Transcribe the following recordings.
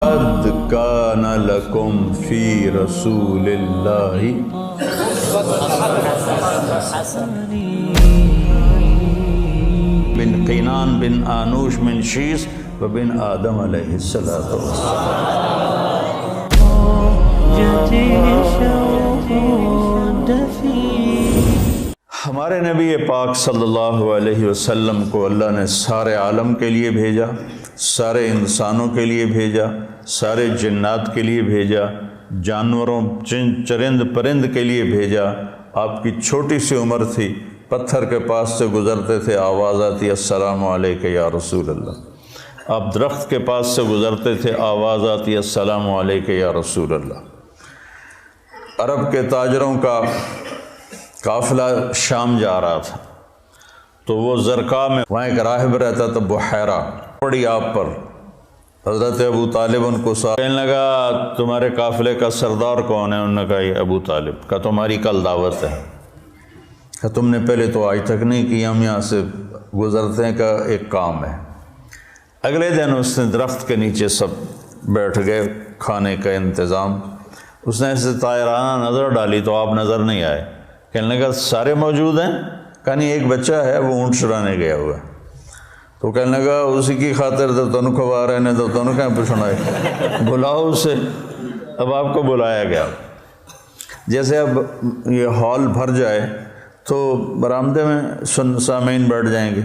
قد کان لکم فی رسول اللہ بن قینان بن آنوش من شیس و بن آدم علیہ السلام۔ ہمارے نبی پاک صلی اللہ علیہ وسلم کو اللہ نے سارے عالم کے لیے بھیجا، سارے انسانوں کے لیے بھیجا، سارے جنات کے لیے بھیجا، جانوروں چرند پرند کے لیے بھیجا۔ آپ کی چھوٹی سی عمر تھی، پتھر کے پاس سے گزرتے تھے، آواز آتی السلام علیکہ یا رسول اللہ۔ آپ درخت کے پاس سے گزرتے تھے، آواز آتی السلام علیکہ یا رسول اللہ۔ عرب کے تاجروں کا قافلہ شام جا رہا تھا، تو وہ زرقا میں وہاں ایک راہب رہتا تھا، بحیرہ، پڑی آپ پر۔ حضرت ابو طالب ان کو کہنے لگا تمہارے قافلے کا سردار کون ہے؟ انہوں نے کہا یہ ابو طالب۔ کہا تمہاری کل دعوت ہے۔ کہا تم نے پہلے تو آج تک نہیں کی، ہم یہاں سے گزرتے ہیں، کا ایک کام ہے۔ اگلے دن اس نے درخت کے نیچے سب بیٹھ گئے، کھانے کا انتظام۔ اس نے ایسے طائرانہ نظر ڈالی تو آپ نظر نہیں آئے۔ کہنے لگا سارے موجود ہیں؟ کہا نہیں، ایک بچہ ہے وہ اونٹ چرانے گیا ہوا ہے۔ تو کہنے لگا اسی کی خاطر تو تنو کھوا رہے نے، تو تنو کہیں پوچھنا ہے، بلاؤ اسے۔ اب آپ کو بلایا گیا۔ جیسے اب یہ ہال بھر جائے تو برآمدے میں سامعین بیٹھ جائیں گے،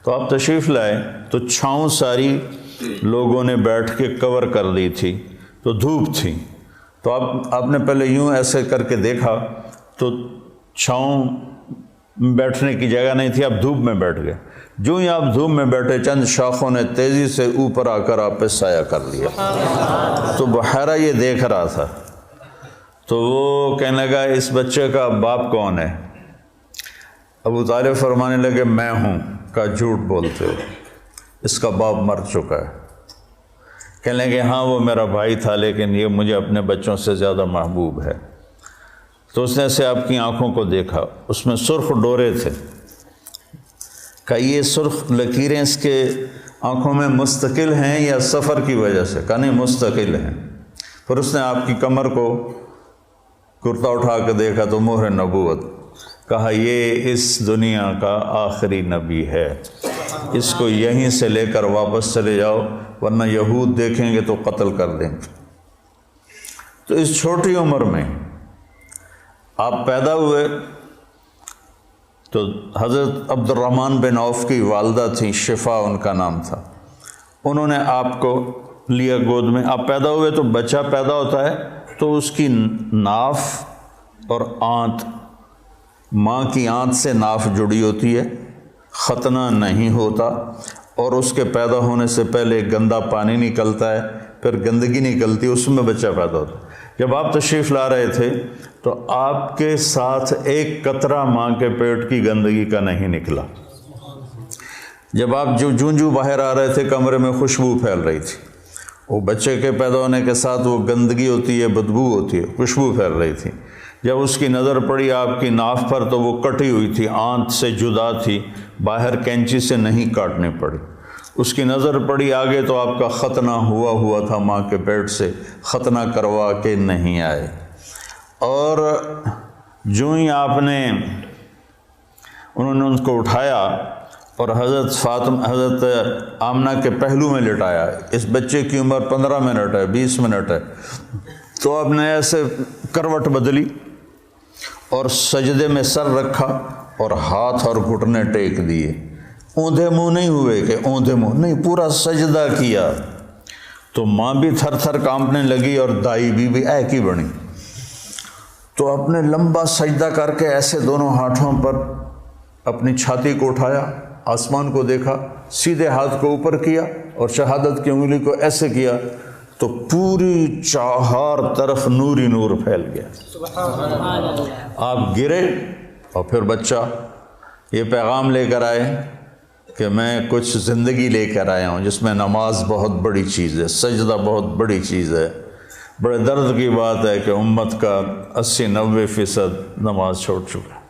تو آپ تشریف لائے تو چھاؤں ساری لوگوں نے بیٹھ کے کور کر دی تھی، تو دھوپ تھی، تو آپ نے پہلے یوں ایسے کر کے دیکھا تو چھاؤں بیٹھنے کی جگہ نہیں تھی، آپ دھوپ میں بیٹھ گئے۔ جو ہی آپ دھوپ میں بیٹھے، چند شاخوں نے تیزی سے اوپر آ کر آپ پہ سایہ کر لیا۔ تو بحیرہ یہ دیکھ رہا تھا، تو وہ کہنے لگا اس بچے کا باپ کون ہے؟ ابو طالب فرمانے لگے میں ہوں۔ کہا جھوٹ بولتے ہو، اس کا باپ مر چکا ہے۔ کہنے لگے ہاں وہ میرا بھائی تھا، لیکن یہ مجھے اپنے بچوں سے زیادہ محبوب ہے۔ تو اس نے ایسے آپ کی آنکھوں کو دیکھا، اس میں سرخ ڈورے تھے۔ کہ یہ سرخ لکیریں اس کے آنکھوں میں مستقل ہیں یا سفر کی وجہ سے؟ کہا نہیں، مستقل ہیں۔ پھر اس نے آپ کی کمر کو کرتا اٹھا کے دیکھا تو مہر نبوت۔ کہا یہ اس دنیا کا آخری نبی ہے، اس کو یہیں سے لے کر واپس چلے جاؤ، ورنہ یہود دیکھیں گے تو قتل کر دیں گے۔ تو اس چھوٹی عمر میں آپ پیدا ہوئے تو حضرت عبد الرحمن بن عوف کی والدہ تھیں، شفا ان کا نام تھا، انہوں نے آپ کو لیا گود میں۔ آپ پیدا ہوئے تو بچہ پیدا ہوتا ہے تو اس کی ناف اور آنت، ماں کی آنت سے ناف جڑی ہوتی ہے، ختنہ نہیں ہوتا، اور اس کے پیدا ہونے سے پہلے گندا پانی نکلتا ہے، پھر گندگی نکلتی ہے، اس میں بچہ پیدا ہوتا ہے۔ جب آپ تشریف لا رہے تھے تو آپ کے ساتھ ایک قطرہ ماں کے پیٹ کی گندگی کا نہیں نکلا۔ جب آپ جو باہر آ رہے تھے کمرے میں خوشبو پھیل رہی تھی، وہ بچے کے پیدا ہونے کے ساتھ وہ گندگی ہوتی ہے، بدبو ہوتی ہے، خوشبو پھیل رہی تھی۔ جب اس کی نظر پڑی آپ کی ناف پر تو وہ کٹی ہوئی تھی، آنت سے جدا تھی، باہر کینچی سے نہیں کاٹنی پڑی۔ اس کی نظر پڑی آگے تو آپ کا ختنہ ہوا تھا ماں کے پیٹ سے، ختنہ کروا کے نہیں آئے۔ اور جو ہی آپ نے انہوں نے ان کو اٹھایا اور حضرت آمنہ کے پہلو میں لٹایا، اس بچے کی عمر 15 منٹ ہے، 20 منٹ ہے، تو آپ نے ایسے کروٹ بدلی اور سجدے میں سر رکھا اور ہاتھ اور گھٹنے ٹیک دیے۔ اوندھے منہ نہیں ہوئے کہ اوندھے منہ نہیں، پورا سجدہ کیا۔ تو ماں بھی تھر تھر کانپنے لگی اور دائی بھی اے کی بنی۔ تو آپ نے لمبا سجدہ کر کے ایسے دونوں ہاتھوں پر اپنی چھاتی کو اٹھایا، آسمان کو دیکھا، سیدھے ہاتھ کو اوپر کیا اور شہادت کی انگلی کو ایسے کیا تو پوری چہار طرف نور ہی نور پھیل گیا۔ آپ گرے اور پھر بچہ یہ پیغام لے کر آئے کہ میں کچھ زندگی لے کر آیا ہوں جس میں نماز بہت بڑی چیز ہے، سجدہ بہت بڑی چیز ہے۔ بڑے درد کی بات ہے کہ امت کا 80-90% نماز چھوڑ چکا ہے،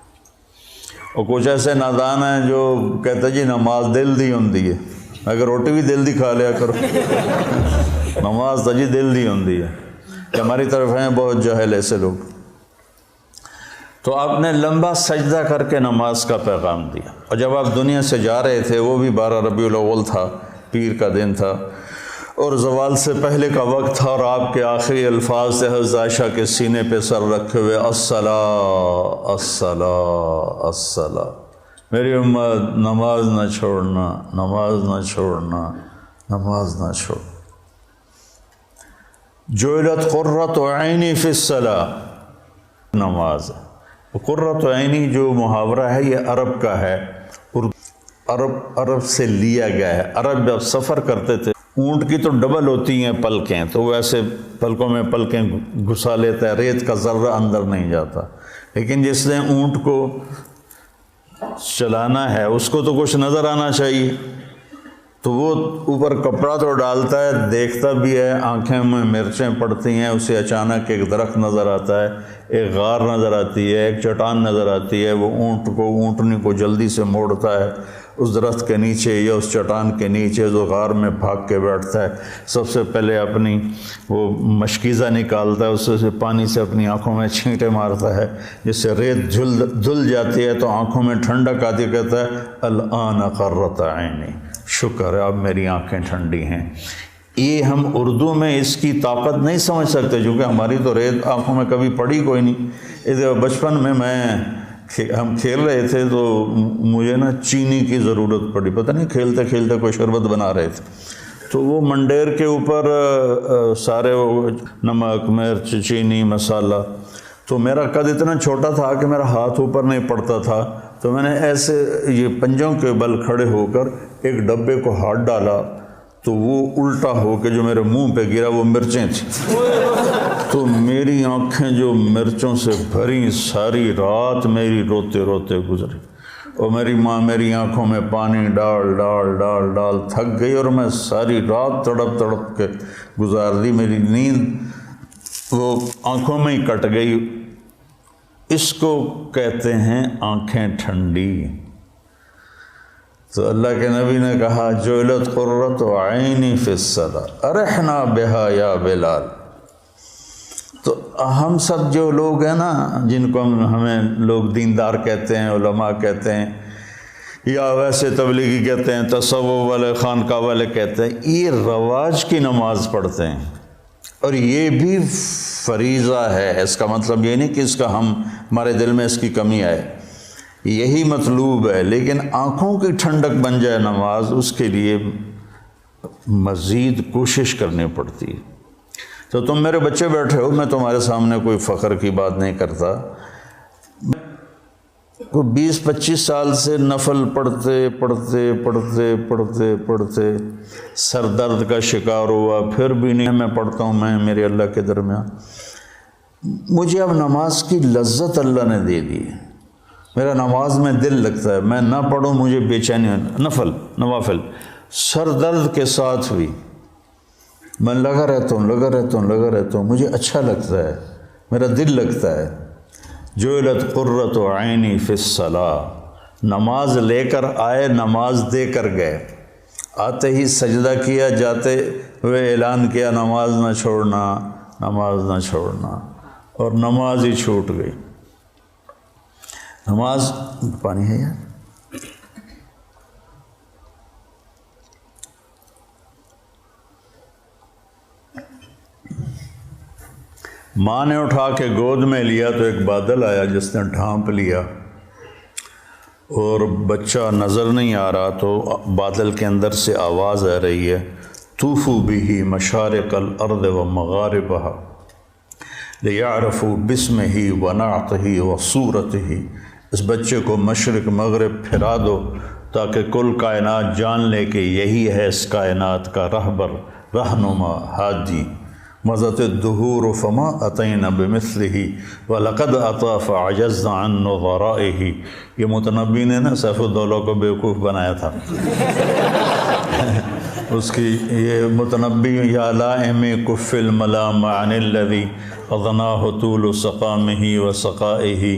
اور کچھ ایسے نادان ہیں جو کہتے جی نماز دل دی ہوں دی ہے، اگر روٹی بھی دل دی کھا لیا کرو۔ نماز تو جی دل دی ہوندی ہے کہ ہماری طرف ہیں بہت جاہل ایسے لوگ۔ تو آپ نے لمبا سجدہ کر کے نماز کا پیغام دیا، اور جب آپ دنیا سے جا رہے تھے وہ بھی 12 ربیع الاول تھا، پیر کا دن تھا، اور زوال سے پہلے کا وقت تھا، اور آپ کے آخری الفاظ تھے حضرت عائشہ کے سینے پہ سر رکھے ہوئے، الصلاۃ الصلاۃ الصلاۃ، میری امت نماز نہ چھوڑنا، نماز نہ چھوڑنا، نماز نہ چھوڑ۔ جعلت قرۃ عینی فی الصلاۃ، نماز۔ قرۃ عینی جو محاورہ ہے یہ عرب کا ہے، عرب سے لیا گیا ہے۔ عرب جب سفر کرتے تھے، اونٹ کی تو ڈبل ہوتی ہیں پلکیں، تو وہ ایسے پلکوں میں پلکیں گھسا لیتا ہے، ریت کا ذرہ اندر نہیں جاتا، لیکن جس نے اونٹ کو چلانا ہے اس کو تو کچھ نظر آنا چاہیے، تو وہ اوپر کپڑا تو ڈالتا ہے، دیکھتا بھی ہے، آنکھیں میں مرچیں پڑتی ہیں، اسے اچانک ایک درخت نظر آتا ہے، ایک غار نظر آتی ہے، ایک چٹان نظر آتی ہے، وہ اونٹنی کو جلدی سے موڑتا ہے اس درخت کے نیچے یا اس چٹان کے نیچے، جو غار میں بھاگ کے بیٹھتا ہے، سب سے پہلے اپنی وہ مشکیزہ نکالتا ہے، اس سے پانی سے اپنی آنکھوں میں چھینٹے مارتا ہے، جس سے ریت دھل جاتی ہے تو آنکھوں میں ٹھنڈک آتی، کہتا ہے الآن قرۃ عینی، شکر ہے اب میری آنکھیں ٹھنڈی ہیں۔ یہ ہم اردو میں اس کی طاقت نہیں سمجھ سکتے، کیونکہ ہماری تو ریت آنکھوں میں کبھی پڑی کوئی نہیں۔ ادھر بچپن میں ہم کھیل رہے تھے تو مجھے نا چینی کی ضرورت پڑی، پتہ نہیں کھیلتے کھیلتے کوئی شربت بنا رہے تھے، تو وہ منڈیر کے اوپر سارے وہ نمک، مرچ، چینی، مسالہ، تو میرا قد اتنا چھوٹا تھا کہ میرا ہاتھ اوپر نہیں پڑتا تھا، تو میں نے ایسے یہ پنجوں کے بل کھڑے ہو کر ایک ڈبے کو ہاتھ ڈالا، تو وہ الٹا ہو کے جو میرے منہ پہ گرا وہ مرچیں تھیں، تو میری آنکھیں جو مرچوں سے بھری، ساری رات میری روتے روتے گزری، اور میری ماں میری آنکھوں میں پانی ڈال ڈال ڈال ڈال تھک گئی، اور میں ساری رات تڑپ تڑپ کے گزار دی، میری نیند وہ آنکھوں میں ہی کٹ گئی۔ اس کو کہتے ہیں آنکھیں ٹھنڈی۔ تو اللہ کے نبی نے کہا جعلت قرۃ عینی فی الصلاۃ ارحنا بہا یا بلال۔ تو ہم سب جو لوگ ہیں نا، جن کو ہمیں لوگ دیندار کہتے ہیں، علماء کہتے ہیں، یا ویسے تبلیغی کہتے ہیں، تصوف والے، خانقاہ والے کہتے ہیں، یہ رواج کی نماز پڑھتے ہیں، اور یہ بھی فریضہ ہے۔ اس کا مطلب یہ نہیں کہ اس کا ہمارے دل میں اس کی کمی آئے، یہی مطلوب ہے، لیکن آنکھوں کی ٹھنڈک بن جائے نماز، اس کے لیے مزید کوشش کرنی پڑتی ہے۔ تو تم میرے بچے بیٹھے ہو، میں تمہارے سامنے کوئی فخر کی بات نہیں کرتا، کوئی 20-25 سال سے نفل پڑھتے پڑھتے پڑھتے پڑھتے پڑھتے سر درد کا شکار ہوا، پھر بھی نہیں میں پڑھتا ہوں، میں میرے اللہ کے درمیان، مجھے اب نماز کی لذت اللہ نے دے دی ہے، میرا نماز میں دل لگتا ہے، میں نہ پڑھوں مجھے بے چینی، نوافل سر درد کے ساتھ بھی میں لگا رہتا ہوں، مجھے اچھا لگتا ہے، میرا دل لگتا ہے۔ جعلت قرۃ عینی فی الصلاۃ، نماز لے کر آئے، نماز دے کر گئے، آتے ہی سجدہ کیا، جاتے ہوئے اعلان کیا نماز نہ چھوڑنا، نماز نہ چھوڑنا، اور نماز ہی چھوٹ گئی۔ نماز پانی ہے یار، ماں نے اٹھا کے گود میں لیا تو ایک بادل آیا جس نے ڈھانپ لیا، اور بچہ نظر نہیں آ رہا، تو بادل کے اندر سے آواز آ رہی ہے طوفوا بہ مشارق الارض ومغاربہا لیعرفوا باسمہ ونعتہ وصورتہ، اس بچے کو مشرق مغرب پھرا دو تاکہ کل کائنات جان لے کہ یہی ہے اس کائنات کا رہبر، رہنما، ہادی۔ مضت الدہور فما اتینا بمثلہ ولقد اتی فعجزنا عن نظرائہ، یہ متنبی نے نا سیف الدولہ کو بیوقوف بنایا تھا، اس کی یہ متنبی یا لائم کف الملام عن الذی اضناہ طول سقامہ وسقائہ،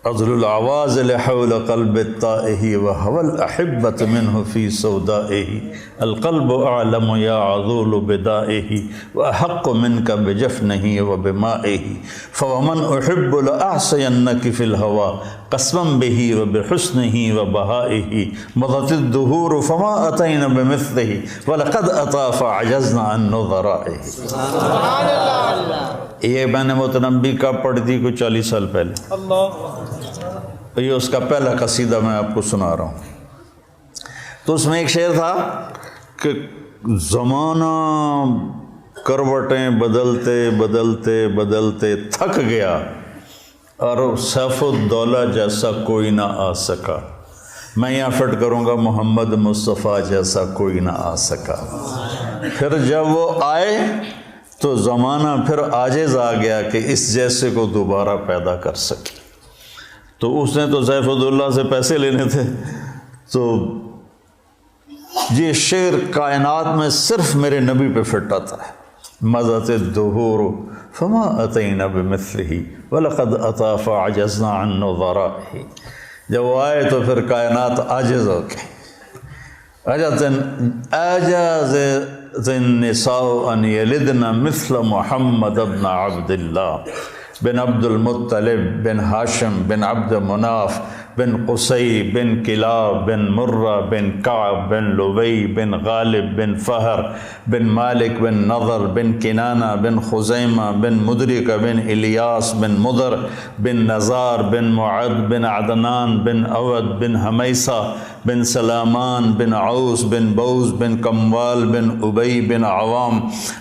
عذل العواز لحول قلب الطائه وهو الأحبة منه في سودائه القلب أعلم يا عذول بدائه وأحق منك بجفنه وبمائه فومن أحب لأعصينك في الهوى قسما به وبحسنه وبهائه مضت الدهور فما أتينا بمثله ولقد أتى فعجزنا عن نظرائه. سبحان اللہ. یہ میں نے متنبی کا پڑھ دی کوئی 40 سال پہلے. یہ اس کا پہلا قصیدہ میں آپ کو سنا رہا ہوں. تو اس میں ایک شعر تھا کہ زمانہ کروٹیں بدلتے بدلتے بدلتے تھک گیا اور سیف الدولہ جیسا کوئی نہ آ سکا. میں یہاں فٹ کروں گا محمد مصطفیٰ جیسا کوئی نہ آ سکا. پھر جب وہ آئے تو زمانہ پھر عاجز آ گیا کہ اس جیسے کو دوبارہ پیدا کر سکے. تو اس نے تو سیف الدولہ سے پیسے لینے تھے. تو یہ شعر کائنات میں صرف میرے نبی پہ فٹ آتا ہے. مضت الدہور فما اتینا بمثلہ ولقد اتی فعجزنا عن نظرائہ. جب وہ آئے تو پھر کائنات عاجز ہو گئی. عجز النساء ان یلدن مثل محمد بن عبد اللہ بن عبد المطلب بن ہاشم بن عبد مناف بن قصی بن کلاب بن مرہ بن کعب بن لبی بن غالب بن فہر بن مالک بن نضر بن کنانہ بن خزیمہ بن مدرکہ بن الیاس بن مدر بن نزار بن معد بن عدنان بن اود بن حمیسہ بن سلامان بن عوس بن بوز بن کموال بن ابی بن عوام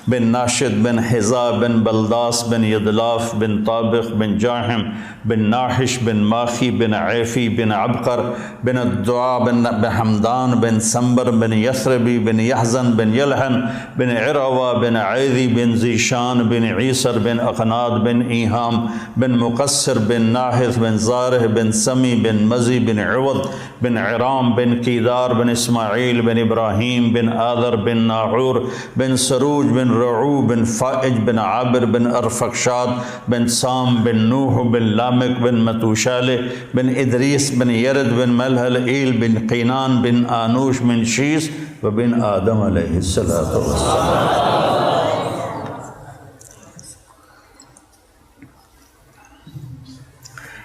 بن ناشد بن حذا بن بلداس بن یدلاف بن طابق بن جاہم بن ناحش بن ماخی بن عیفی بن عبقر بن الدعاء بن حمدان بن سنبر بن یثربی بن یحزن بن یلحن بن عروہ بن عیدی بن ذیشان بن عیسر بن اقناد بن ایہام بن مقصر بن ناحث بن زارح بن سمی بن مزی بن عوض بن عرام بن قیدار بن اسماعیل بن ابراہیم بن آذر بن ناحور بن سروج بن رعو بن فائج بن عابر بن ارفقشاد بن سام بن نوح بن لامک بن متوشالہ بن ادریس بن یرد بن ملحل ایل بن قینان بن آنوش بن شیس و بن آدم علیہ السلام.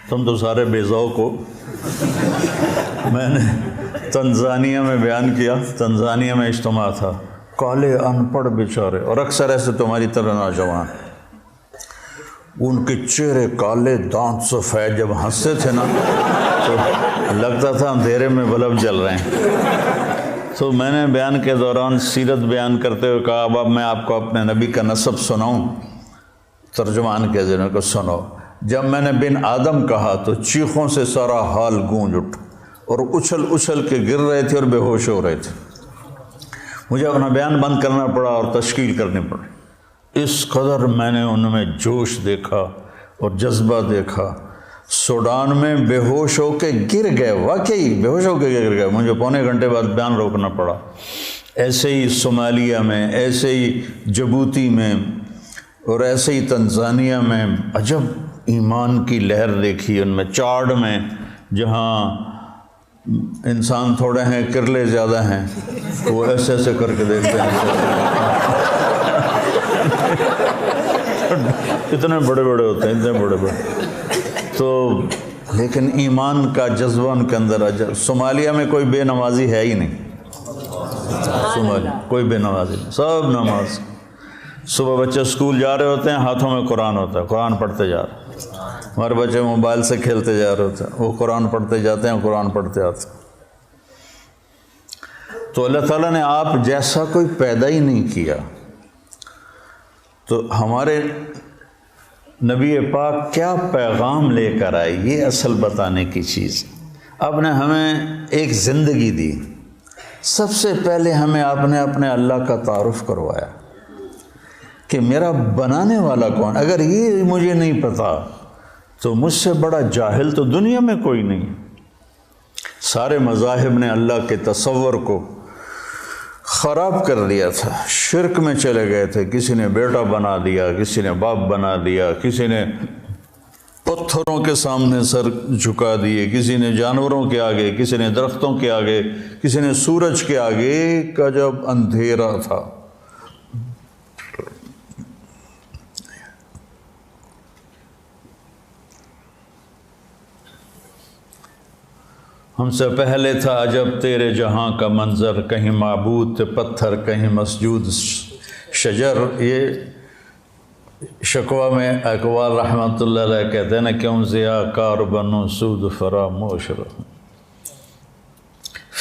تم تو سارے بے ذوق ہو. میں نے تنزانیہ میں بیان کیا. تنزانیہ میں اجتماع تھا. کالے ان پڑھ بیچارے اور اکثر ایسے تمہاری طرح نوجوان. ان کے چہرے کالے دانت سفید. جب ہنستے تھے نا تو لگتا تھا اندھیرے میں بلب جل رہے ہیں. تو میں نے بیان کے دوران سیرت بیان کرتے ہوئے کہا اب میں آپ کو اپنے نبی کا نسب سناؤں. ترجمان کے ذریعے کو سنو. جب میں نے بن آدم کہا تو چیخوں سے سارا حال گونج اٹھ اور اچھل اچھل کے گر رہے تھے اور بے ہوش ہو رہے تھے. مجھے اپنا بیان بند کرنا پڑا اور تشکیل کرنی پڑی. اس قدر میں نے ان میں جوش دیکھا اور جذبہ دیکھا. سوڈان میں بے ہوش ہو کے گر گئے. واقعی بے ہوش ہو کے گر گئے. مجھے پونے گھنٹے بعد بیان روکنا پڑا. ایسے ہی صومالیہ میں, ایسے ہی جبوتی میں اور ایسے ہی تنزانیہ میں عجب ایمان کی لہر دیکھی. ان میں چاڈ میں جہاں انسان تھوڑے ہیں کرلے زیادہ ہیں وہ ایسے ایسے کر کے دیکھتے ہیں. اتنے بڑے بڑے ہوتے ہیں, اتنے بڑے بڑے. تو لیکن ایمان کا جذبہ ان کے اندر عجب. صومالیہ میں کوئی بے نمازی ہے ہی نہیں. صومالیہ کوئی بے نمازی نہیں, سب نماز. صبح بچے اسکول جا رہے ہوتے ہیں, ہاتھوں میں قرآن ہوتا ہے, قرآن پڑھتے جا رہے ہیں. ہمارے بچے موبائل سے کھیلتے جا رہے ہوتے ہیں, وہ قرآن پڑھتے جاتے ہیں, قرآن پڑھتے آتے ہیں. تو اللہ تعالیٰ نے آپ جیسا کوئی پیدا ہی نہیں کیا. تو ہمارے نبی پاک کیا پیغام لے کر آئے, یہ اصل بتانے کی چیز. آپ نے ہمیں ایک زندگی دی. سب سے پہلے ہمیں آپ نے اپنے اللہ کا تعارف کروایا کہ میرا بنانے والا کون. اگر یہ مجھے نہیں پتا تو مجھ سے بڑا جاہل تو دنیا میں کوئی نہیں. سارے مذاہب نے اللہ کے تصور کو خراب کر دیا تھا. شرک میں چلے گئے تھے. کسی نے بیٹا بنا دیا, کسی نے باپ بنا دیا, کسی نے پتھروں کے سامنے سر جھکا دیے، کسی نے جانوروں کے آگے، کسی نے درختوں کے آگے، کسی نے سورج کے آگے کا جب اندھیرا تھا۔ ہم سے پہلے تھا عجب تیرے جہاں کا منظر، کہیں معبود تھے پتھر، کہیں مسجود شجر۔ یہ شکوہ میں اقوال رحمۃ اللہ علیہ کہتے ہیں نا، کیوں ضیاء کار بنوں سود فراموش رہوں،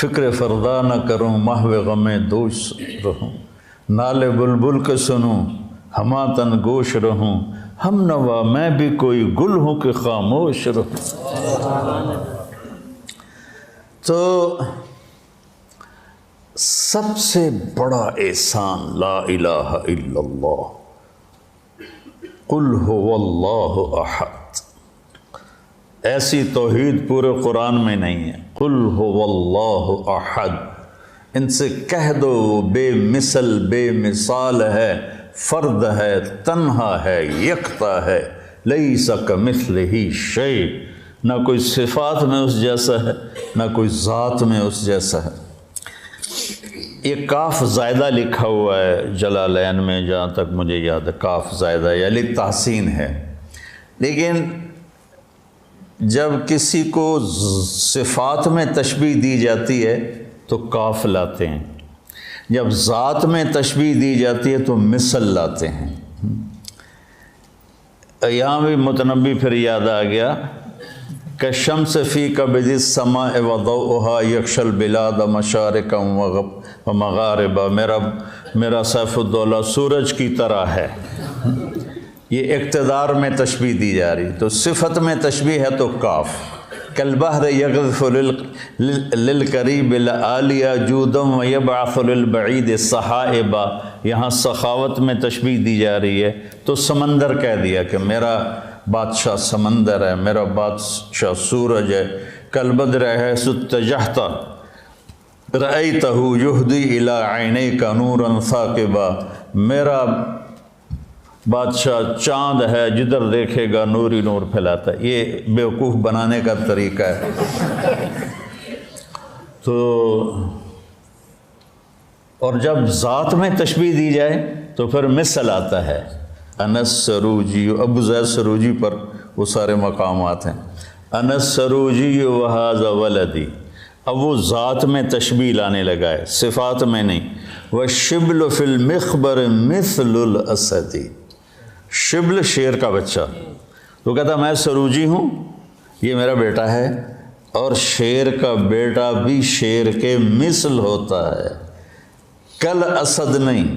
فکر فردا نہ کروں محو غم دوش رہوں، نالے بلبل کے سنوں ہما تن گوش رہوں، ہم نوا میں بھی کوئی گل ہوں کہ خاموش رہوں۔ تو سب سے بڑا احسان لا الہ الا اللہ، قل هو اللہ احد۔ ایسی توحید پورے قرآن میں نہیں ہے۔ قل هو اللہ احد، ان سے کہہ دو وہ بے مثل بے مثال ہے، فرد ہے، تنہا ہے، یکتا ہے، لیس کمثلہ شیء، نہ کوئی صفات میں اس جیسا ہے، نہ کوئی ذات میں اس جیسا ہے۔ یہ کاف زائدہ لکھا ہوا ہے جلالین میں، جہاں تک مجھے یاد ہے کاف زائدہ یا للتحسین ہے، لیکن جب کسی کو صفات میں تشبیہ دی جاتی ہے تو کاف لاتے ہیں، جب ذات میں تشبیہ دی جاتی ہے تو مثل لاتے ہیں۔ یہاں بھی متنبی پھر یاد آ گیا کہ شمس فی کبد السماء وضوءها یکشی البلاد مشارقا ومغاربا، میرا سیف الدولہ سورج کی طرح ہے۔ یہ اقتدار میں تشبیہ دی جا رہی، تو صفت میں تشبیہ ہے تو کاف۔ کالبحر یغذف للقریب العالیہ جودا ویبعث للبعید سحائبا، یہاں سخاوت میں تشبیہ دی جا رہی ہے تو سمندر کہہ دیا کہ میرا بادشاہ سمندر ہے، میرا بادشاہ سورج ہے۔ کالبدر حیث اتجہت رأیتہ یہدی الی عینیک نورا ثاقبا، میرا بادشاہ چاند ہے، جدھر دیکھے گا نور ہی نور پھیلاتا ہے۔ یہ بیوقوف بنانے کا طریقہ ہے۔ تو اور جب ذات میں تشبیہ دی جائے تو پھر مثل آتا ہے۔ انس سروجی، ابو زید سروجی پر وہ سارے مقامات ہیں۔ انس سروجی وہذا ولدی، اب وہ ذات میں تشبیہ لانے لگا ہے، صفات میں نہیں۔ والشبل فی المخبر مثل الاسد، شبل شیر کا بچہ، وہ کہتا میں سروجی ہوں، یہ میرا بیٹا ہے، اور شیر کا بیٹا بھی شیر کے مثل ہوتا ہے، کل اسد نہیں،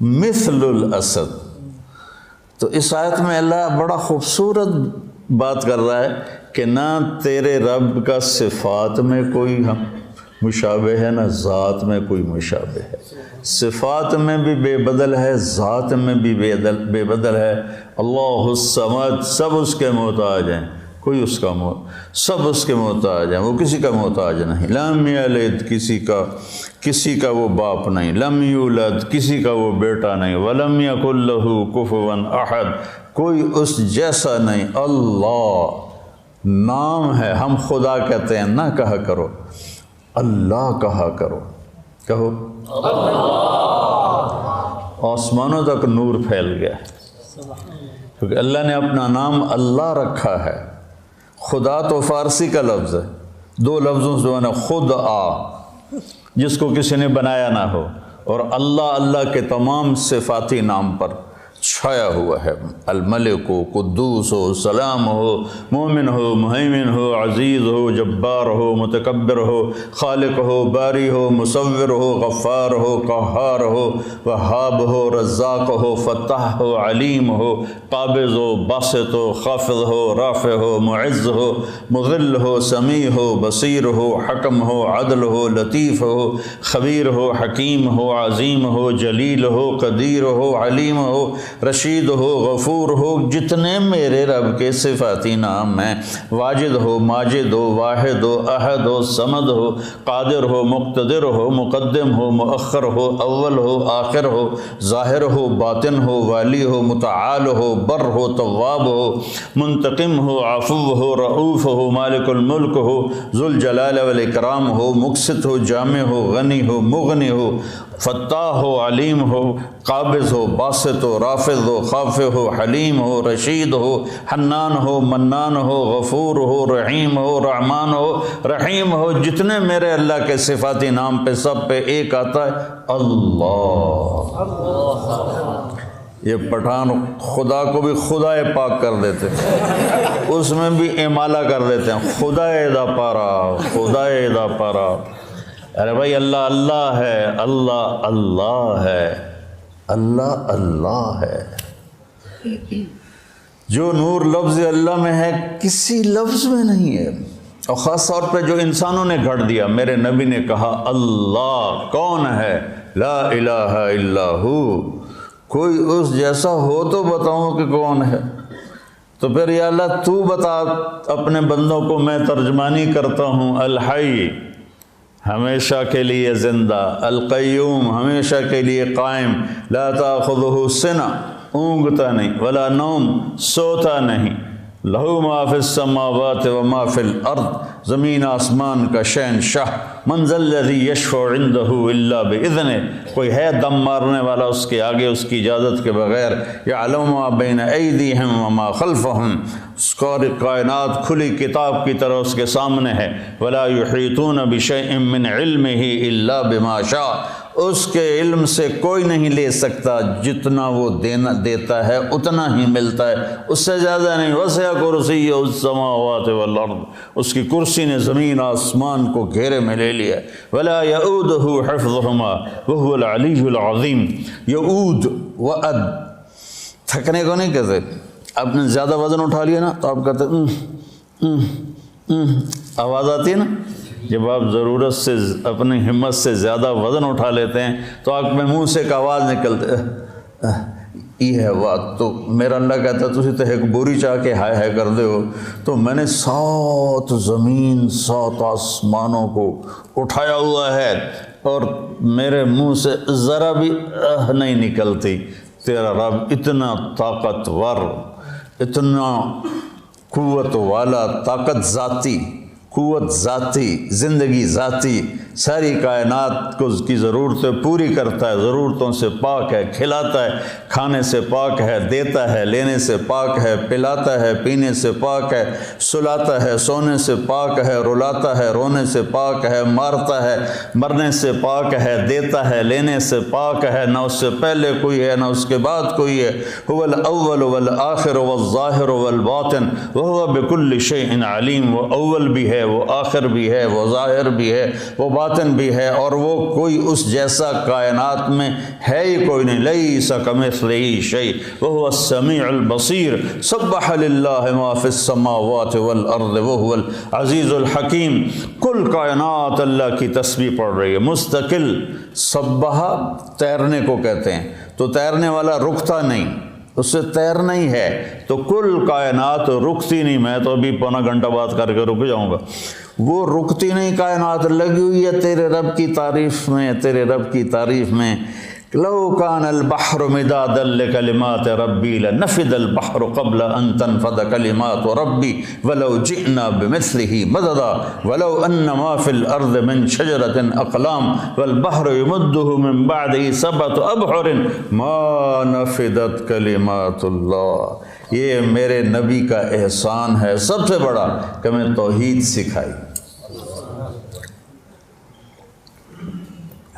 مثل الاسد۔ تو اس آیت میں اللہ بڑا خوبصورت بات کر رہا ہے کہ نہ تیرے رب کا صفات میں کوئی مشابہ ہے، نہ ذات میں کوئی مشابہ ہے، صفات میں بھی بے بدل ہے، ذات میں بھی بے بدل ہے۔ اللہ الصمد، سب اس کے محتاج ہیں، کوئی اس کا سب اس کے محتاج ہیں، وہ کسی کا محتاج نہیں۔ لم یلد، کسی کا وہ باپ نہیں، لم یولد، کسی کا وہ بیٹا نہیں، ولم یکن لہ کفوا احد، کوئی اس جیسا نہیں۔ اللہ نام ہے، ہم خدا کہتے ہیں، نہ کہا کرو اللہ کہا کرو، کہو آسمانوں تک نور پھیل گیا، کیونکہ اللہ نے اپنا نام اللہ رکھا ہے۔ خدا تو فارسی کا لفظ ہے، دو لفظوں سے بنا، خود جس کو کسی نے بنایا نہ ہو، اور اللہ کے تمام صفاتی نام پر چھایا ہوا ہے۔ الملک ہو، قدوس ہو، سلام ہو، مومن ہو، مہیمن ہو، عزیز ہو، جبار ہو، متکبر ہو، خالق ہو، باری ہو، مصور ہو، غفار ہو، قہار ہو، وہاب ہو، رزاق ہو، فتاح ہو، علیم ہو، قابض ہو، باسط ہو، خافض ہو، رافع ہو، معز ہو، مذل ہو، سمیع ہو، بصیر ہو، حکم ہو، عدل ہو، لطیف ہو، خبیر ہو، حکیم ہو، عظیم ہو، جلیل ہو، قدیر ہو، علیم ہو، رشید ہو، غفور ہو، جتنے میرے رب کے صفاتی نام ہیں، واجد ہو، ماجد ہو، واحد ہو، احد ہو، صمد ہو، قادر ہو، مقتدر ہو، مقدم ہو، مؤخر ہو، اول ہو، آخر ہو، ظاہر ہو، باطن ہو، والی ہو، متعال ہو، بر ہو، تواب ہو، منتقم ہو، عفو ہو، رؤوف ہو، مالک الملک ہو، ذو الجلال والاکرام ہو، مقسط ہو، جامع ہو، غنی ہو، مغنی ہو، فتاح ہو، علیم ہو، قابض ہو، باسط ہو، رافض ہو، خافض ہو، حلیم ہو، رشید ہو، حنان ہو، منان ہو، غفور ہو، رحیم ہو، رحمان ہو، رحیم ہو، جتنے میرے اللہ کے صفاتی نام پہ سب پہ ایک آتا ہے اللہ۔ یہ پٹھان خدا کو بھی خدا پاک کر دیتے ہیں، اس میں بھی امالہ کر دیتے ہیں، خدا دا پارا، خدا دا پارا۔ ارے بھائی اللہ اللہ ہے، اللہ اللہ ہے، اللہ اللہ ہے۔ جو نور لفظ اللہ میں ہے کسی لفظ میں نہیں ہے، اور خاص طور پہ جو انسانوں نے گھڑ دیا۔ میرے نبی نے کہا اللہ کون ہے؟ لا الہ الا ہو، کوئی اس جیسا ہو تو بتاؤں کہ کون ہے؟ تو پھر یا اللہ تو بتا، اپنے بندوں کو میں ترجمانی کرتا ہوں۔ الحی ہمیشہ کے لیے زندہ، القیوم ہمیشہ کے لیے قائم، لا تاخذہ سنہ اونگتا نہیں، ولا نوم سوتا نہیں، لہو ما فی السماوات و ما فی الارض، زمین آسمان کا شہنشاہ، من ذا الذی یشفع عندہ الا باذنہ، کوئی ہے دم مارنے والا اس کے آگے اس کی اجازت کے بغیر؟ یعلم ما بین ایدیہم و ما خلفہم، ساری کائنات کھلی کتاب کی طرح اس کے سامنے ہے۔ ولا یحیطون بشیء من علمہ الا بما شاء، اس کے علم سے کوئی نہیں لے سکتا، جتنا وہ دیتا ہے اتنا ہی ملتا ہے، اس سے زیادہ نہیں۔ وسع کرسیہ السماوات والارض، اس کی کرسی نے زمین آسمان کو گھیرے میں لے لیا۔ ولا یؤودہ حفظہما وہو العلی العظیم، یؤود وعد، تھکنے کو نہیں کہتے۔ آپ نے زیادہ وزن اٹھا لیا نا تو آپ کہتے آواز آتی ہے نا، جب آپ ضرورت سے اپنی ہمت سے زیادہ وزن اٹھا لیتے ہیں تو آپ میں منہ سے ایک آواز نکلتے یہ ہے بات۔ تو میرا اللہ کہتا ہے تسی تو ایک بوری چاہ کے ہائے ہائے کر دے ہو، تو میں نے 7 زمین 7 آسمانوں کو اٹھایا ہوا ہے اور میرے منہ سے ذرا بھی نہیں نکلتی۔ تیرا رب اتنا طاقتور، اتنا قوت والا، طاقت ذاتی، قوت ذاتی، زندگی ذاتی، ساری کائنات کو کی ضرورتیں پوری کرتا ہے، ضرورتوں سے پاک ہے، کھلاتا ہے، کھانے سے پاک ہے، دیتا ہے، لینے سے پاک ہے، پلاتا ہے، پینے سے پاک ہے، سلاتا ہے، سونے سے پاک ہے، رلاتا ہے، رونے سے پاک ہے، مارتا ہے، مرنے سے پاک ہے، دیتا ہے، لینے سے پاک ہے، نہ اس سے پہلے کوئی ہے نہ اس کے بعد کوئی ہے۔ هو الاول والآخر والظاہر والباطن وهو بكل شيء علیم، وہ اول بھی ہے، وہ آخر بھی ہے، وہ ظاہر بھی ہے، وہ باطن بھی ہے، اور وہ کوئی اس جیسا کائنات میں ہے ہی کوئی نہیں۔ لیس کمثلہ شیء وہو السمیع البصیر، سبح للہ ما فی السماوات والارض وہو العزیز الحکیم۔ کل کائنات اللہ کی تسبیح پڑھ رہی ہے مستقل۔ سبح تیرنے کو کہتے ہیں، تو تیرنے والا رکتا نہیں، اس سے تیرنا ہی ہے، تو کل کائنات رکتی نہیں۔ میں تو ابھی پونا گھنٹہ بات کر کے رک جاؤں گا۔ وہ رکتی نہیں کائنات، لگی ہوئی ہے تیرے رب کی تعریف میں، تیرے رب کی تعریف میں۔ لو کان البحر مدادا لکلمات ربی لنفد البحر قبل ان تنفد کلمات ربی ولو جئنا بمثلہ مددا ولو ان ما فی الارض من شجرۃ اقلام والبحر یمدہ من بعدہ 7 ابحر ما نفدت کلمات اللہ۔ یہ میرے نبی کا احسان ہے سب سے بڑا کہ میں توحید سکھائی۔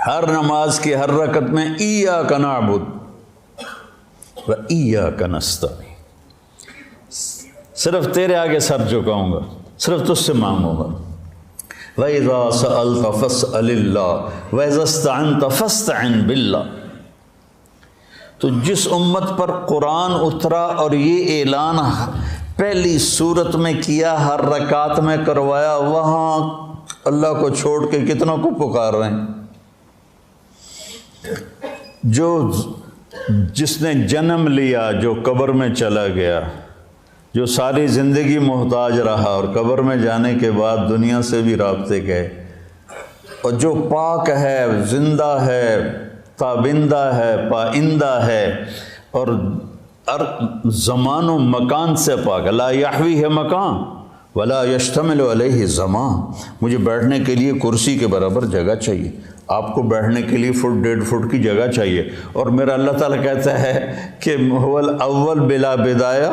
ہر نماز کی ہر رکعت میں ایاک نعبد و ایاک نستعین، صرف تیرے آگے سر جھکاؤں گا، صرف تجھ سے مانگوں گا۔ وَإِذَا سَأَلْتَ فَاسْأَلِ اللَّهَ وَإِذَا اسْتَعَنْتَ فَاسْتَعِنْ بِاللَّهِ۔ تو جس امت پر قرآن اترا اور یہ اعلان پہلی صورت میں کیا، ہر رکعت میں کروایا، وہاں اللہ کو چھوڑ کے کتنوں کو پکار رہے ہیں؟ جو جس نے جنم لیا جو قبر میں چلا گیا، جو ساری زندگی محتاج رہا اور قبر میں جانے کے بعد دنیا سے بھی رابطے گئے، اور جو پاک ہے، زندہ ہے، تابندہ ہے، پائندہ ہے، اور زمان و مکان سے پاک، لا یحوی ہے مکان ولا یشتمل علیہ زمان۔ مجھے بیٹھنے کے لیے کرسی کے برابر جگہ چاہیے، آپ کو بیٹھنے کے لیے 1.5 فٹ کی جگہ چاہیے، اور میرا اللہ تعالیٰ کہتا ہے کہ هو الاول بلا بدایہ،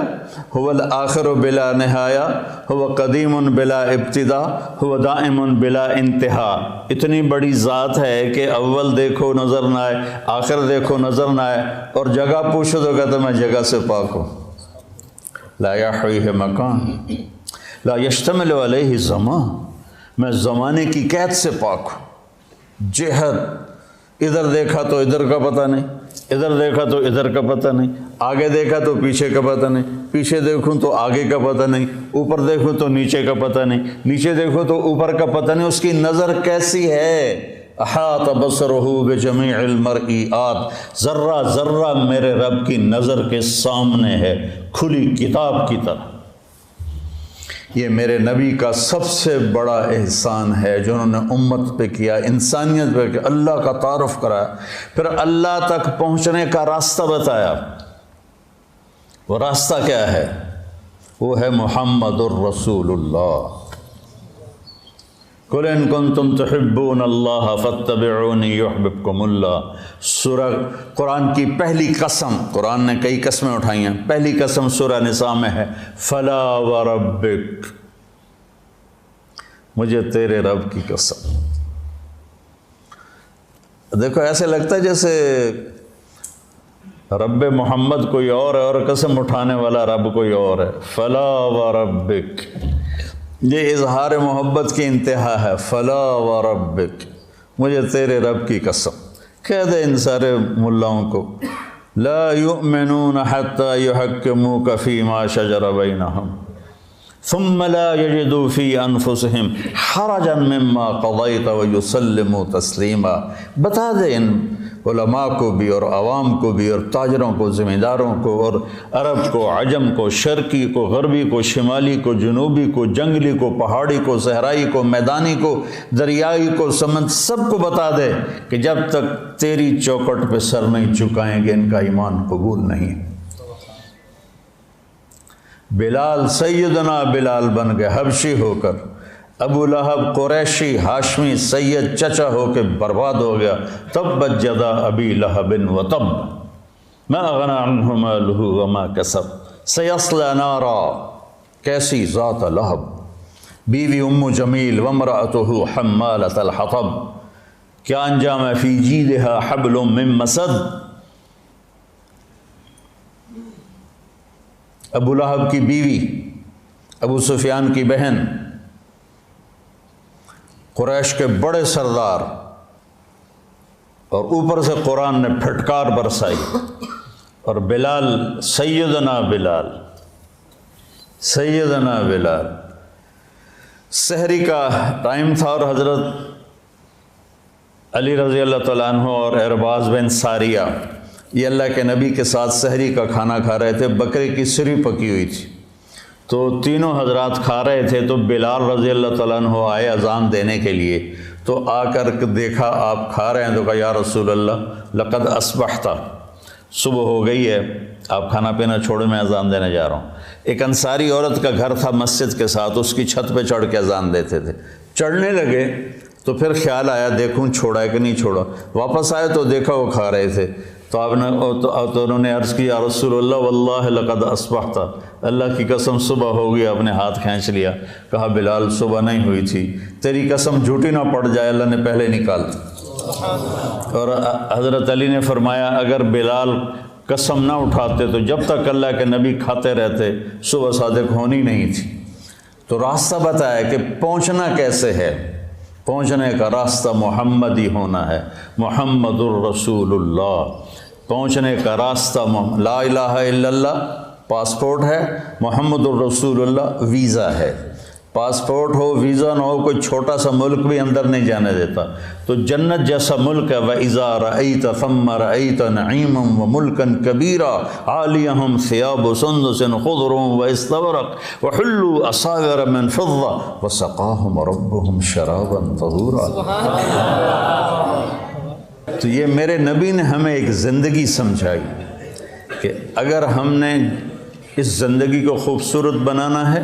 هو الآخر بلا نہایہ، هو قدیم بلا ابتدا، هو دائم بلا انتہا۔ اتنی بڑی ذات ہے کہ اول دیکھو نظر نہ آئے، آخر دیکھو نظر نہ آئے، اور جگہ پوچھو تو کہتا میں جگہ سے پاک ہوں۔ لا یحویہ مکان لا یشتمل علیہ زمان، میں زمانے کی قید سے پاک ہوں۔ جہت، ادھر دیکھا تو ادھر کا پتہ نہیں، ادھر دیکھا تو ادھر کا پتہ نہیں، آگے دیکھا تو پیچھے کا پتہ نہیں، پیچھے دیکھوں تو آگے کا پتہ نہیں، اوپر دیکھوں تو نیچے کا پتہ نہیں، نیچے دیکھو تو اوپر کا پتہ نہیں۔ اس کی نظر کیسی ہے؟ احاط بصرہ بجمیع المرئیات، ذرہ ذرہ میرے رب کی نظر کے سامنے ہے، کھلی کتاب کی طرح۔ یہ میرے نبی کا سب سے بڑا احسان ہے جو انہوں نے امت پہ کیا، انسانیت پہ کیا، اللہ کا تعارف کرایا، پھر اللہ تک پہنچنے کا راستہ بتایا۔ وہ راستہ کیا ہے؟ وہ ہے محمد الرسول اللہ۔ قُلْ إِن كُنتُمْ تُحِبُّونَ اللَّهَ فَاتَّبِعُونِي يُحْبِبْكُمُ اللَّهُ۔ سورہ قرآن کی پہلی قسم، قرآن نے کئی قسمیں اٹھائی ہیں، پہلی قسم سورہ نساء میں ہے، فَلَا وَرَبِّكَ، مجھے تیرے رب کی قسم۔ دیکھو ایسے لگتا ہے جیسے رب محمد کوئی اور ہے اور قسم اٹھانے والا رب کوئی اور ہے۔ فَلَا وَرَبِّكَ، یہ اظہار محبت کی انتہا ہے۔ فلا وربک، مجھے تیرے رب کی قسم۔ کہہ دے ان سارے ملاؤں کو، لا یؤمنون حتی یحکموک فیما شجر بینہم ثم لا یجدوا فی انفسہم حرجا مما قضیت ویسلموا تسلیما۔ بتا دے ان علماء کو بھی اور عوام کو بھی اور تاجروں کو، ذمہ داروں کو، اور عرب کو، عجم کو، شرقی کو، غربی کو، شمالی کو، جنوبی کو، جنگلی کو، پہاڑی کو، صحرائی کو، میدانی کو، دریائی کو، سمندر، سب کو بتا دے کہ جب تک تیری چوکٹ پہ سر نہیں جھکائیں گے ان کا ایمان قبول نہیں۔ بلال، سیدنا بلال بن گئے حبشی ہو کر، ابو لہب قریشی ہاشمی سید چچا ہو کے برباد ہو گیا۔ تبت یدا ابی لہب وتب ما اغنی عنہ مالہ وما کسب سیصلی نارا، کیسی ذات لہب۔ بیوی ام جمیل وامرأتہ حمالۃ الحطب، کیا انجام ہے؟ فی جیدہا حبل من مسد۔ ابو لہب کی بیوی، ابو سفیان کی بہن، قریش کے بڑے سردار، اور اوپر سے قرآن نے پھٹکار برسائی، اور بلال، سیدنا بلال، سیدنا بلال، سحری کا ٹائم تھا، اور حضرت علی رضی اللہ تعالیٰ عنہ اور ارباز بن ساریہ یہ اللہ کے نبی کے ساتھ سحری کا کھانا کھا رہے تھے، بکرے کی سری پکی ہوئی تھی، تو تینوں حضرات کھا رہے تھے، تو بلال رضی اللہ تعالیٰ عنہ آئے اذان دینے کے لیے، تو آ کر دیکھا آپ کھا رہے ہیں، تو کہا یا رسول اللہ لقد اصبحت، صبح ہو گئی ہے، آپ کھانا پینا چھوڑے، میں اذان دینے جا رہا ہوں۔ ایک انصاری عورت کا گھر تھا مسجد کے ساتھ، اس کی چھت پہ چڑھ کے اذان دیتے تھے۔ چڑھنے لگے تو پھر خیال آیا دیکھوں چھوڑا ہے کہ نہیں چھوڑا، واپس آئے تو دیکھا وہ کھا رہے تھے، تو آپ نے تو انہوں نے عرض کی یا رسول اللہ واللہ لقد اصبحت، اللہ کی قسم صبح ہو گئی، آپ نے ہاتھ کھینچ لیا۔ کہا بلال صبح نہیں ہوئی تھی، تیری قسم جھوٹی نہ پڑ جائے، اللہ نے پہلے نکال دی۔ اور حضرت علی نے فرمایا اگر بلال قسم نہ اٹھاتے تو جب تک اللہ کے نبی کھاتے رہتے صبح صادق ہونی نہیں تھی۔ تو راستہ بتایا کہ پہنچنا کیسے ہے، پہنچنے کا راستہ محمد ہی ہونا ہے، محمد الرسول اللہ۔ پہنچنے کا راستہ لا الہ الا اللہ پاسپورٹ ہے، محمد الرسول اللہ ویزا ہے۔ پاسپورٹ ہو، ویزا نہ ہو، کوئی چھوٹا سا ملک بھی اندر نہیں جانے دیتا۔ تو جنت جیسا ملک ہے، وَإِذَا رَأَيْتَ ثَمَّ رَأَيْتَ نَعِيمًا وَمُلْكًا كَبِيرًا عَالِيَهُمْ ثِيَابُ سُنْدُسٍ خُضْرٌ وَإِسْتَبْرَقٌ وَحُلُّوا أَسَاوِرَ مِنْ فِضَّةٍ وَسَقَاهُمْ رَبُّهُمْ شَرَابًا طَهُورًا۔ تو یہ میرے نبی نے ہمیں ایک زندگی سمجھائی کہ اگر ہم نے اس زندگی کو خوبصورت بنانا ہے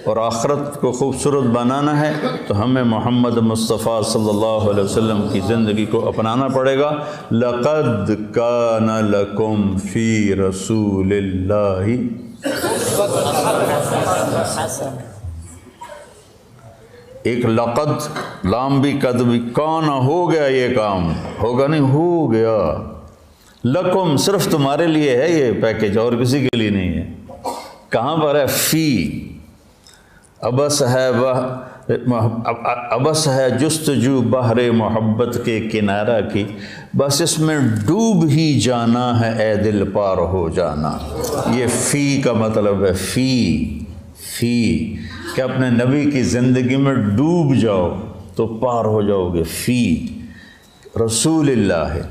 اور آخرت کو خوبصورت بنانا ہے تو ہمیں محمد مصطفیٰ صلی اللہ علیہ وسلم کی زندگی کو اپنانا پڑے گا۔ لَقَدْ كَانَ لَكُمْ فِي رَسُولِ اللَّهِ، ایک لقد، لام بھی قد بھی، کانا ہو گیا، یہ کام ہوگا نہیں، ہو گیا، لکم صرف تمہارے لیے ہے یہ پیکیج، اور کسی کے لیے نہیں ہے۔ کہاں پر ہے؟ فی، ابس ہے جستجو بحر محبت کے کنارہ کی، بس اس میں ڈوب ہی جانا ہے اے دل پار ہو جانا۔ یہ فی کا مطلب ہے، فی کہ اپنے نبی کی زندگی میں ڈوب جاؤ تو پار ہو جاؤ گے۔ فی رسول اللہ ہے۔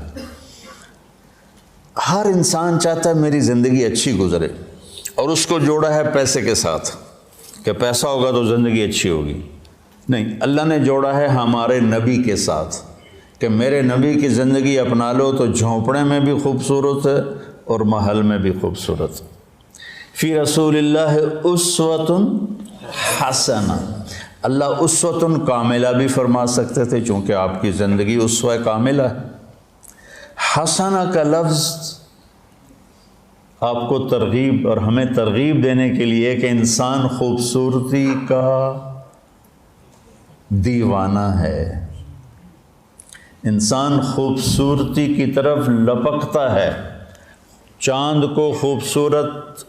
ہر انسان چاہتا ہے میری زندگی اچھی گزرے، اور اس کو جوڑا ہے پیسے کے ساتھ کہ پیسہ ہوگا تو زندگی اچھی ہوگی۔ نہیں، اللہ نے جوڑا ہے ہمارے نبی کے ساتھ کہ میرے نبی کی زندگی اپنا لو تو جھونپڑے میں بھی خوبصورت ہے اور محل میں بھی خوبصورت۔ فی رسول اللہ اسوۃ حسنہ، اللہ اسوۃ کاملہ بھی فرما سکتے تھے چونکہ آپ کی زندگی اسوہ کاملہ ہے۔ حسنہ کا لفظ آپ کو ترغیب اور ہمیں ترغیب دینے کے لیے کہ انسان خوبصورتی کا دیوانہ ہے، انسان خوبصورتی کی طرف لپکتا ہے۔ چاند کو خوبصورت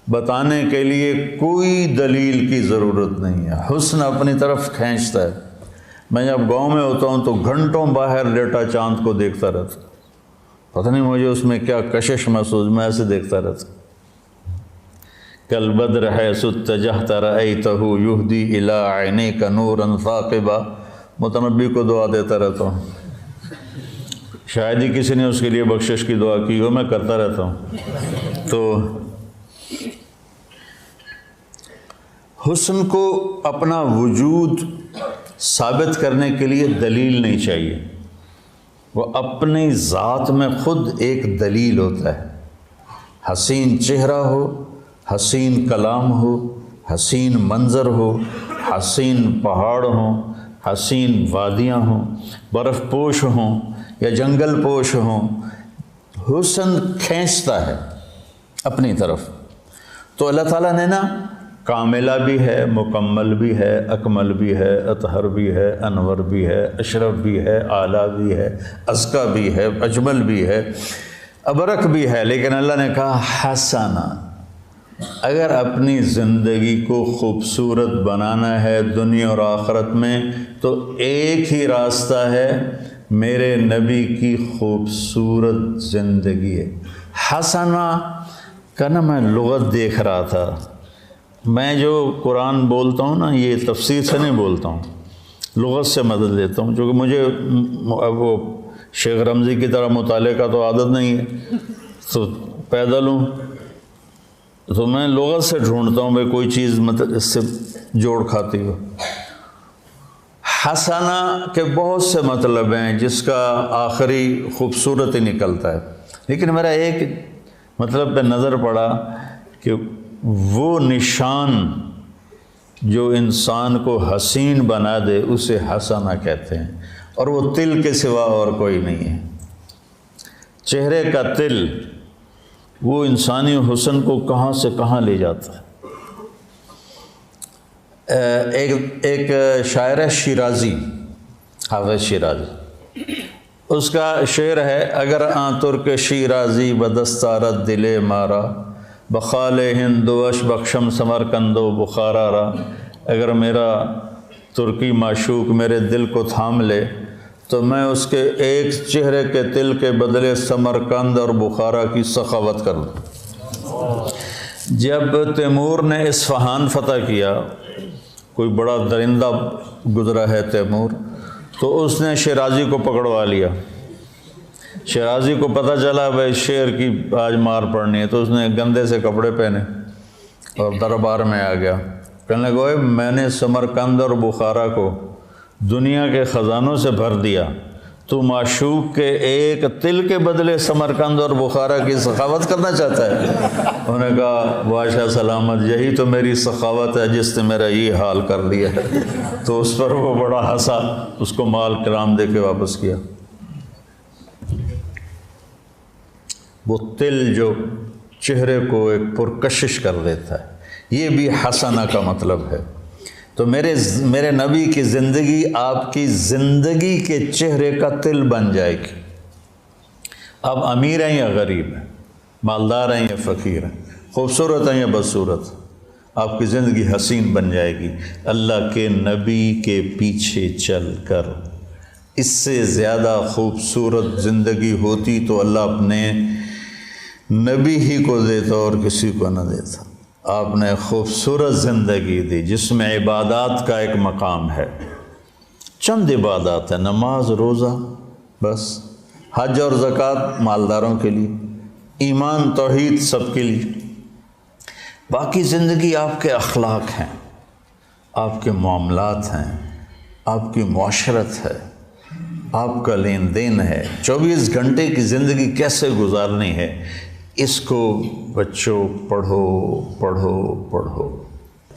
بتانے کے لیے کوئی دلیل کی ضرورت نہیں ہے، حسن اپنی طرف کھینچتا ہے۔ میں جب گاؤں میں ہوتا ہوں تو گھنٹوں باہر لیٹا چاند کو دیکھتا رہتا، پتہ نہیں مجھے اس میں کیا کشش محسوس، میں ایسے دیکھتا رہتا۔ کل بدر حیث اتجہت رأیتہ یہدی الی عینیک نورا ثاقبا، متنبی کو دعا دیتا رہتا ہوں، شاید ہی کسی نے اس کے لیے بخشش کی دعا کی ہو، میں کرتا رہتا ہوں۔ تو حسن کو اپنا وجود ثابت کرنے کے لیے دلیل نہیں چاہیے، وہ اپنی ذات میں خود ایک دلیل ہوتا ہے۔ حسین چہرہ ہو، حسین کلام ہو، حسین منظر ہو، حسین پہاڑ ہوں، حسین وادیاں ہوں، برف پوش ہوں یا جنگل پوش ہوں، حسن کھینچتا ہے اپنی طرف۔ تو اللہ تعالیٰ نے نا کاملہ بھی ہے، مکمل بھی ہے، اکمل بھی ہے، اطہر بھی ہے، انور بھی ہے، اشرف بھی ہے، اعلیٰ بھی ہے، ازکیٰ بھی ہے، اجمل بھی ہے، ابرک بھی ہے، لیکن اللہ نے کہا حسنہ۔ اگر اپنی زندگی کو خوبصورت بنانا ہے دنیا اور آخرت میں تو ایک ہی راستہ ہے، میرے نبی کی خوبصورت زندگی ہے۔ حسنہ کا نا میں لغت دیکھ رہا تھا، میں جو قرآن بولتا ہوں نا یہ تفسیر سے نہیں بولتا ہوں، لغت سے مدد لیتا ہوں، چونکہ مجھے وہ شیخ رمضی کی طرح مطالعے کا تو عادت نہیں ہے، تو پیدل ہوں تو میں لغت سے ڈھونڈتا ہوں بھئی کوئی چیز مطلب اس سے جوڑ کھاتی ہو۔ حسنہ کے بہت سے مطلب ہیں جس کا آخری خوبصورت ہی نکلتا ہے، لیکن میرا ایک مطلب پہ نظر پڑا کہ وہ نشان جو انسان کو حسین بنا دے اسے حسنہ کہتے ہیں، اور وہ تل کے سوا اور کوئی نہیں ہے۔ چہرے کا تل وہ انسانی حسن کو کہاں سے کہاں لے جاتا ہے۔ ایک شاعر ہے شیرازی، حافظ شیرازی، اس کا شعر ہے اگر آن ترک شیرازی بدستارت دلے مارا بخال ہندوش بخشم سمرکندو بخارا را، اگر میرا ترکی معشوق میرے دل کو تھام لے تو میں اس کے ایک چہرے کے تل کے بدلے سمرکند اور بخارا کی سخاوت کر دوں۔ جب تیمور نے اصفہان فتح کیا کوئی بڑا درندہ گزرا ہے تیمور، تو اس نے شیرازی کو پکڑوا لیا۔ شیرازی کو پتہ چلا بھائی شیر کی آج مار پڑنی ہے، تو اس نے گندے سے کپڑے پہنے اور دربار میں آ گیا۔ کہنے لگا میں نے سمرقند اور بخارا کو دنیا کے خزانوں سے بھر دیا، تو معشوق کے ایک تل کے بدلے سمرقند اور بخارا کی سخاوت کرنا چاہتا ہے؟ انہوں نے کہا بادشاہ سلامت، یہی تو میری سخاوت ہے جس نے میرا یہ حال کر دیا ہے۔ تو اس پر وہ بڑا ہنسا، اس کو مال کرام دے کے واپس کیا۔ وہ تل جو چہرے کو ایک پرکشش کر دیتا ہے، یہ بھی حسنہ کا مطلب ہے۔ تو میرے نبی کی زندگی آپ کی زندگی کے چہرے کا تل بن جائے گی۔ آپ امیر ہیں یا غریب ہیں، مالدار ہیں یا فقیر ہیں، خوبصورت ہیں یا بدصورت، آپ کی زندگی حسین بن جائے گی۔ اللہ کے نبی کے پیچھے چل کر اس سے زیادہ خوبصورت زندگی ہوتی تو اللہ اپنے نبی ہی کو دیتا اور کسی کو نہ دیتا۔ آپ نے خوبصورت زندگی دی جس میں عبادات کا ایک مقام ہے، چند عبادات ہیں، نماز، روزہ، بس، حج اور زکوٰۃ مالداروں کے لیے، ایمان توحید سب کے لیے۔ باقی زندگی آپ کے اخلاق ہیں، آپ کے معاملات ہیں، آپ کی معاشرت ہے، آپ کا لین دین ہے، 24 گھنٹے کی زندگی کیسے گزارنی ہے، اس کو بچوں پڑھو پڑھو پڑھو۔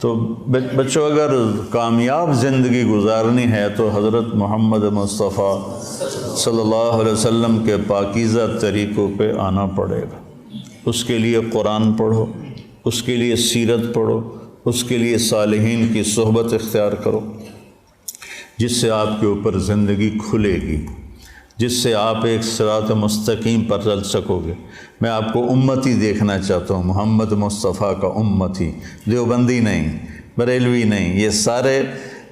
تو بچوں اگر کامیاب زندگی گزارنی ہے تو حضرت محمد مصطفیٰ صلی اللہ علیہ وسلم کے پاکیزہ طریقوں پہ آنا پڑے گا۔ اس کے لیے قرآن پڑھو، اس کے لیے سیرت پڑھو، اس کے لیے صالحین کی صحبت اختیار کرو، جس سے آپ کے اوپر زندگی کھلے گی، جس سے آپ ایک صراط مستقیم پر چل سکو گے۔ میں آپ کو امتی دیکھنا چاہتا ہوں، محمد مصطفیٰ کا امتی، دیوبندی نہیں، بریلوی نہیں، یہ سارے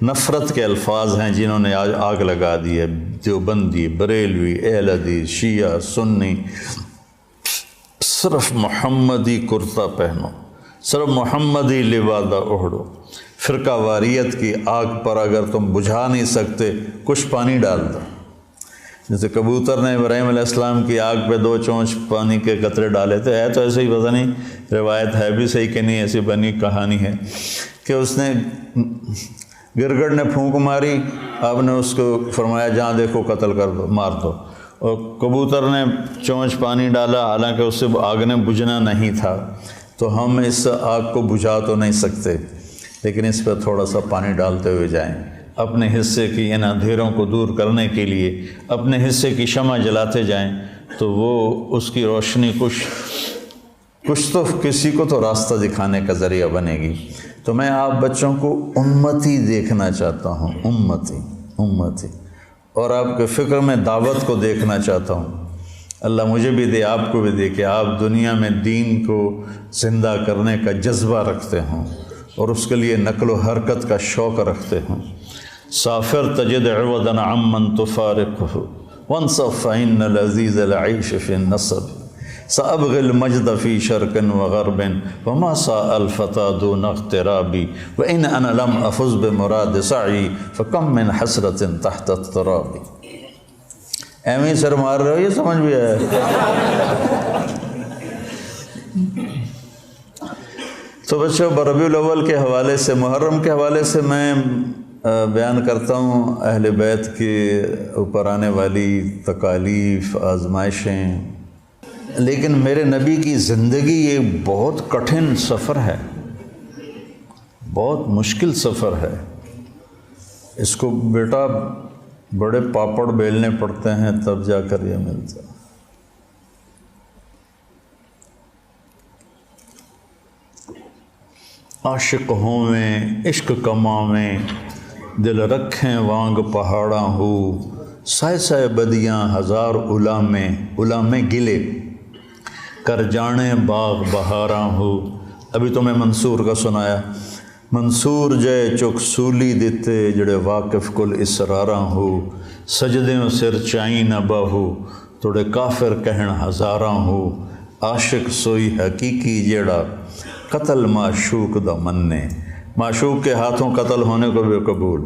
نفرت کے الفاظ ہیں جنہوں نے آج آگ لگا دی ہے۔ دیوبندی، بریلوی، اہل حدیث، شیعہ، سنی، صرف محمدی کرتا پہنو، صرف محمدی لبادہ اوڑھو۔ فرقہ واریت کی آگ پر اگر تم بجھا نہیں سکتے، کچھ پانی ڈال دو۔ جیسے کبوتر نے ابراہیم علیہ السلام کی آگ پہ 2 چونچ پانی کے قطرے ڈالے تھے، ہے تو ایسے ہی، پتہ نہیں روایت ہے بھی صحیح کہ نہیں، ایسی بنی کہانی ہے کہ اس نے گرگڑ نے پھونک ماری، آپ نے اس کو فرمایا جہاں دیکھو قتل کر دو، مار دو، اور کبوتر نے چونچ پانی ڈالا، حالانکہ اس سے آگ نے بجھنا نہیں تھا۔ تو ہم اس آگ کو بجھا تو نہیں سکتے، لیکن اس پہ تھوڑا سا پانی ڈالتے ہوئے جائیں، اپنے حصے کی ان اندھیروں کو دور کرنے کے لیے اپنے حصے کی شمع جلاتے جائیں، تو وہ اس کی روشنی کچھ تو کسی کو تو راستہ دکھانے کا ذریعہ بنے گی۔ تو میں آپ بچوں کو امتی دیکھنا چاہتا ہوں، امتی، اور آپ کے فکر میں دعوت کو دیکھنا چاہتا ہوں۔ اللہ مجھے بھی دے، آپ کو بھی دے کہ آپ دنیا میں دین کو زندہ کرنے کا جذبہ رکھتے ہوں اور اس کے لیے نقل و حرکت کا شوق رکھتے ہوں۔ سافر تجد عوضا عمن تفارقه وانصف فإن لذيذ العيش في النصب سأبغي المجد في شرق وغرب وما ساء الفتى دون اغترابي وإن أنا لم أفز بمراد سعي فكم من حسرة تحت التراب۔ ایویں سر مار رہے ہو، یہ سمجھ بھی آیا؟ تو بچوں، ربیع الاول کے حوالے سے، محرم کے حوالے سے میں بیان کرتا ہوں اہل بیت کے اوپر آنے والی تکالیف، آزمائشیں، لیکن میرے نبی کی زندگی ایک بہت کٹھن سفر ہے، بہت مشکل سفر ہے۔ اس کو بیٹا بڑے پاپڑ بیلنے پڑتے ہیں تب جا کر یہ ملتا ہے۔ عاشق ہوویں عشق کماویں دل رکھیں وانگ پہاڑاں ہو سائے سائے بدیاں ہزار علامیں گلے کر جانے باغ بہاراں ہو۔ ابھی تو میں منصور کا سنایا، منصور جے چک سولی دیتے جڑے واقف کل اسراراں ہو سجدیوں سر چائیں نہ باہو توڑے کافر کہن ہزاراں ہو عاشق سوئی حقیقی جیڑا قتل معشوق دا مننے معشوق کے ہاتھوں قتل ہونے کو بھی قبول۔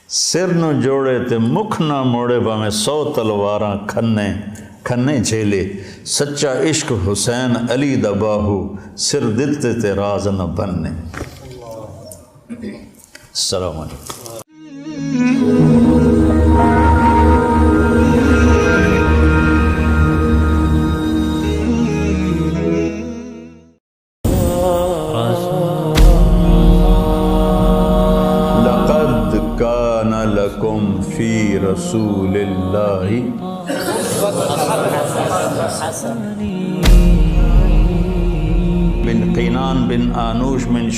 سر نو جوڑے تے مکھ نہ موڑے باویں 100 تلواراں کھنے جھیلے، سچا عشق حسین علی دا باہو، سر دتے تے راز نہ بننے۔ السلام علیکم۔ لقد کان لکم فی رسول اللہ بن قینان بن آنوش من